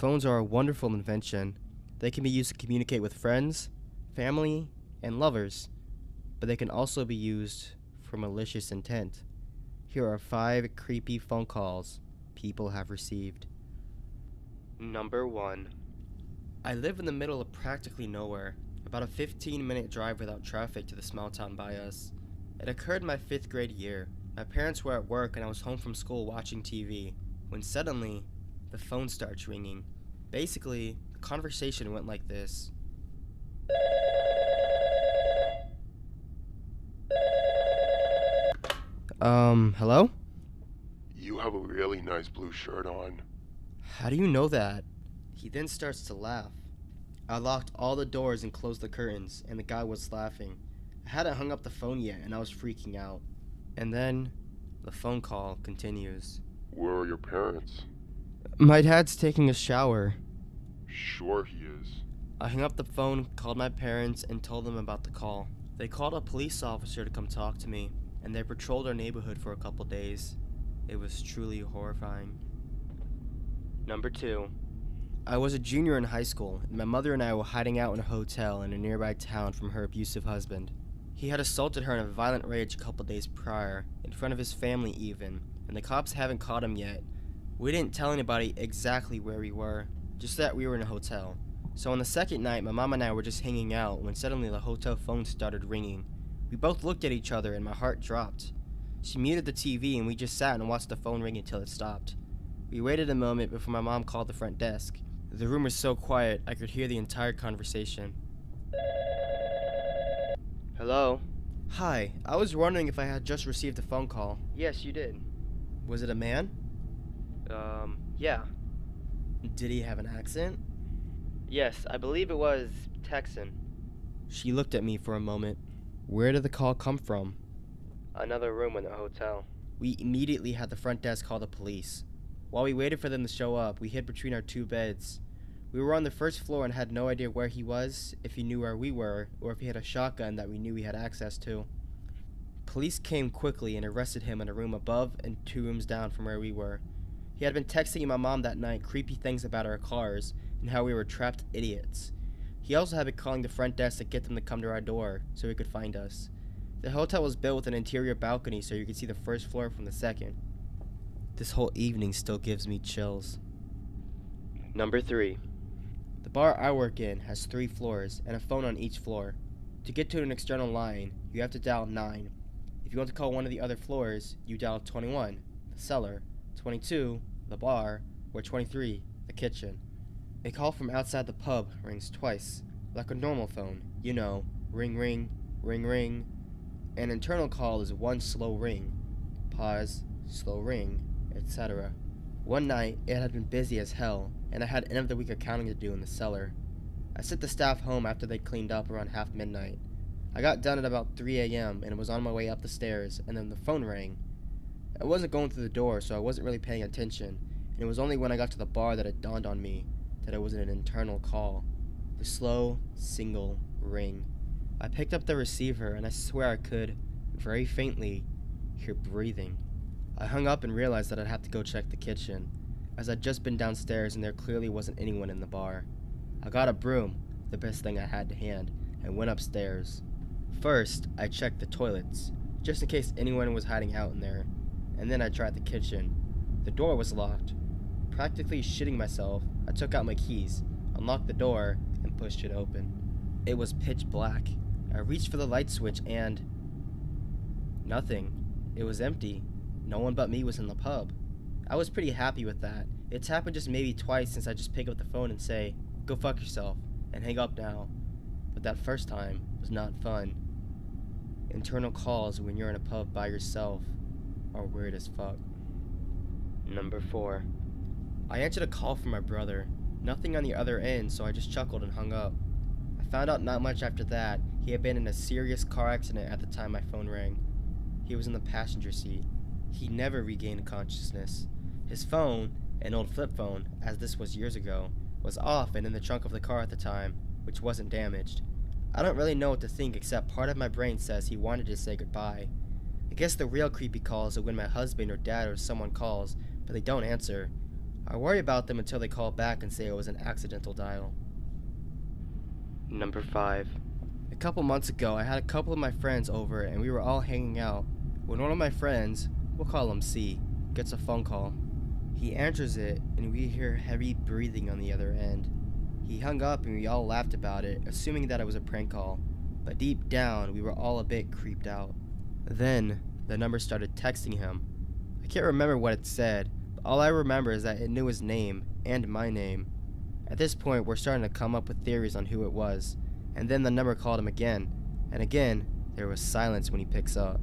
Phones are a wonderful invention. They can be used to communicate with friends, family, and lovers, but they can also be used for malicious intent. Here are 5 creepy phone calls people have received. Number 1. I live in the middle of practically nowhere, about a 15-minute drive without traffic to the small town by us. It occurred in my 5th grade year. My parents were at work and I was home from school watching TV, when suddenly, the phone starts ringing. Basically, the conversation went like this. Hello? You have a really nice blue shirt on. How do you know that? He then starts to laugh. I locked all the doors and closed the curtains, and the guy was laughing. I hadn't hung up the phone yet, and I was freaking out. And then, the phone call continues. Where are your parents? My dad's taking a shower. Sure he is. I hung up the phone, called my parents, and told them about the call. They called a police officer to come talk to me, and they patrolled our neighborhood for a couple days. It was truly horrifying. Number 2. I was a junior in high school, and my mother and I were hiding out in a hotel in a nearby town from her abusive husband. He had assaulted her in a violent rage a couple days prior, in front of his family even, and the cops haven't caught him yet. We didn't tell anybody exactly where we were, just that we were in a hotel. So on the second night, my mom and I were just hanging out when suddenly the hotel phone started ringing. We both looked at each other and my heart dropped. She muted the TV and we just sat and watched the phone ring until it stopped. We waited a moment before my mom called the front desk. The room was so quiet I could hear the entire conversation. Hello? Hi, I was wondering if I had just received a phone call. Yes, you did. Was it a man? Yeah. Did he have an accent? Yes, I believe it was Texan. She looked at me for a moment. Where did the call come from? Another room in the hotel. We immediately had the front desk call the police. While we waited for them to show up, we hid between our 2 beds. We were on the first floor and had no idea where he was, if he knew where we were, or if he had a shotgun that we knew we had access to. Police came quickly and arrested him in a room above and 2 rooms down from where we were. He had been texting my mom that night creepy things about our cars and how we were trapped idiots. He also had been calling the front desk to get them to come to our door so he could find us. The hotel was built with an interior balcony so you could see the first floor from the second. This whole evening still gives me chills. Number 3. The bar I work in has 3 floors and a phone on each floor. To get to an external line, you have to dial 9. If you want to call one of the other floors, you dial 21, the cellar, 22, the bar, or 23, the kitchen. A call from outside the pub rings twice, like a normal phone. You know, ring ring, ring ring. An internal call is 1 slow ring, pause, slow ring, etc. One night, it had been busy as hell, and I had end of the week accounting to do in the cellar. I sent the staff home after they cleaned up around half midnight. I got done at about 3 a.m. and was on my way up the stairs, and then the phone rang. I wasn't going through the door, so I wasn't really paying attention, and it was only when I got to the bar that it dawned on me that it was an internal call. The slow, single ring. I picked up the receiver, and I swear I could, very faintly, hear breathing. I hung up and realized that I'd have to go check the kitchen, as I'd just been downstairs and there clearly wasn't anyone in the bar. I got a broom, the best thing I had to hand, and went upstairs. First, I checked the toilets, just in case anyone was hiding out in there, and then I tried the kitchen. The door was locked. Practically shitting myself, I took out my keys, unlocked the door, and pushed it open. It was pitch black. I reached for the light switch and... nothing. It was empty. No one but me was in the pub. I was pretty happy with that. It's happened just maybe twice since I just pick up the phone and say, "Go fuck yourself," and hang up now. But that first time was not fun. Internal calls when you're in a pub by yourself are weird as fuck. Number 4. I answered a call from my brother. Nothing on the other end, so I just chuckled and hung up. I found out not much after that. He had been in a serious car accident at the time my phone rang. He was in the passenger seat. He never regained consciousness. His phone, an old flip phone, as this was years ago, was off and in the trunk of the car at the time, which wasn't damaged. I don't really know what to think, except part of my brain says he wanted to say goodbye. I guess the real creepy calls are when my husband or dad or someone calls, but they don't answer. I worry about them until they call back and say it was an accidental dial. Number 5. A couple months ago, I had a couple of my friends over and we were all hanging out when one of my friends, we'll call him C, gets a phone call. He answers it and we hear heavy breathing on the other end. He hung up and we all laughed about it, assuming that it was a prank call, but deep down we were all a bit creeped out. Then the number started texting him. I can't remember what it said, but all I remember is that it knew his name and my name. At this point, we're starting to come up with theories on who it was, and then the number called him again, and again there was silence when he picks up.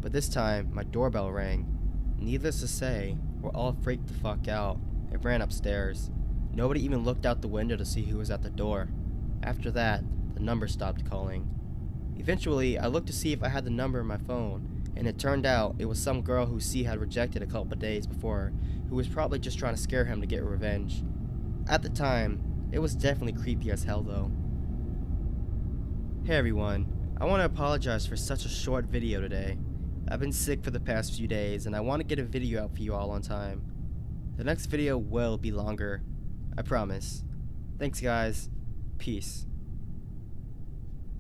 But this time, my doorbell rang. Needless to say, we're all freaked the fuck out and ran upstairs. Nobody even looked out the window to see who was at the door. After that, the number stopped calling. Eventually, I looked to see if I had the number in my phone, and it turned out it was some girl who C had rejected a couple days before, who was probably just trying to scare him to get revenge. At the time, it was definitely creepy as hell though. Hey everyone, I want to apologize for such a short video today. I've been sick for the past few days and I want to get a video out for you all on time. The next video will be longer, I promise. Thanks guys, peace.